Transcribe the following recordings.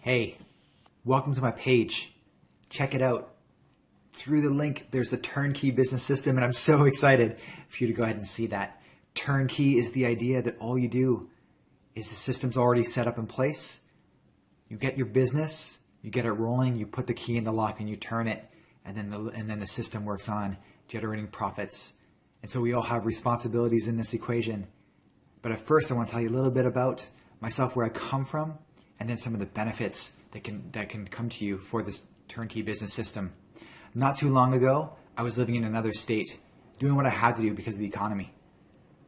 Hey, welcome to my page. Check it out. Through the link, there's the Turnkey business system, and I'm so excited for you to go ahead and see that. Turnkey is the idea that all you do is the system's already set up in place. You get your business, you get it rolling, you put the key in the lock and you turn it, and then the system works on generating profits. And so we all have responsibilities in this equation. But at first, I want to tell you a little bit about myself, where I come from, and then some of the benefits that can come to you for this turnkey business system. Not too long ago, I was living in another state, doing what I had to do because of the economy.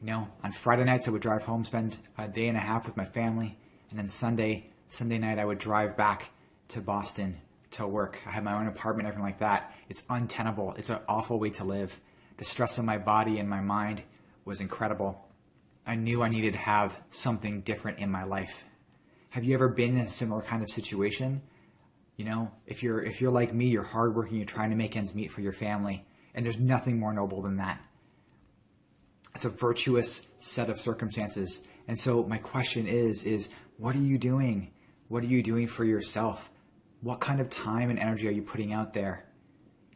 You know, on Friday nights, I would drive home, spend a day and a half with my family, and then Sunday night, I would drive back to Boston to work. I had my own apartment, everything like that. It's untenable. It's an awful way to live. The stress on my body and my mind was incredible. I knew I needed to have something different in my life. Have you ever been in a similar kind of situation? You know, if you're like me, you're hardworking, you're trying to make ends meet for your family, and there's nothing more noble than that. It's a virtuous set of circumstances. And so my question is what are you doing? What are you doing for yourself? What kind of time and energy are you putting out there?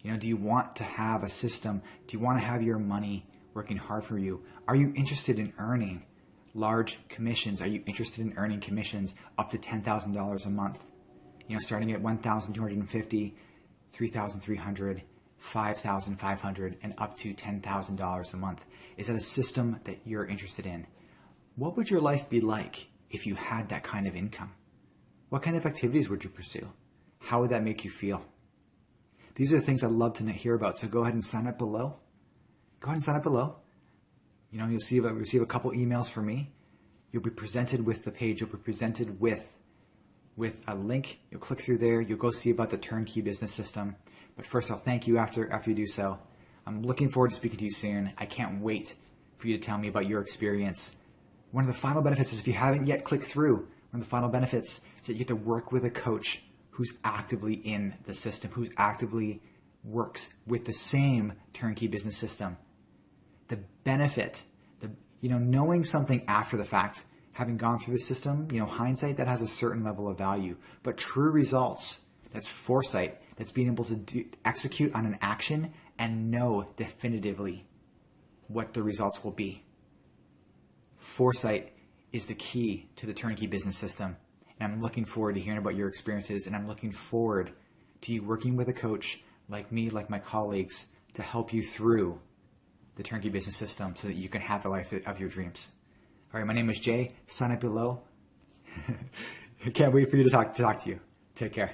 You know, do you want to have a system? Do you want to have your money working hard for you? Are you interested in earning large commissions? Are you interested in earning commissions up to $10,000 a month? You know, starting at $1,250, $3,300, $5,500, and up to $10,000 a month. Is that a system that you're interested in? What would your life be like if you had that kind of income? What kind of activities would you pursue? How would that make you feel? These are the things I'd love to hear about. So go ahead and sign up below. Go ahead and sign up below. You know, you'll receive a couple emails from me. You'll be presented with the page. You'll be presented with a link. You'll click through there. You'll go see about the Turnkey business system. But first, I'll thank you after you do so. I'm looking forward to speaking to you soon. I can't wait for you to tell me about your experience. One of the final benefits is, if you haven't yet clicked through, one of the final benefits is that you get to work with a coach who's actively in the system, who actively works with the same turnkey business system. The benefit, knowing something after the fact, having gone through the system, hindsight, that has a certain level of value. But true results, that's foresight, that's being able to execute on an action and know definitively what the results will be. Foresight is the key to the turnkey business system. And I'm looking forward to hearing about your experiences, and I'm looking forward to you working with a coach like me, like my colleagues, to help you through the turnkey business system so that you can have the life of your dreams. All right, my name is Jay. Sign up below. I can't wait for you to talk to you. Take care.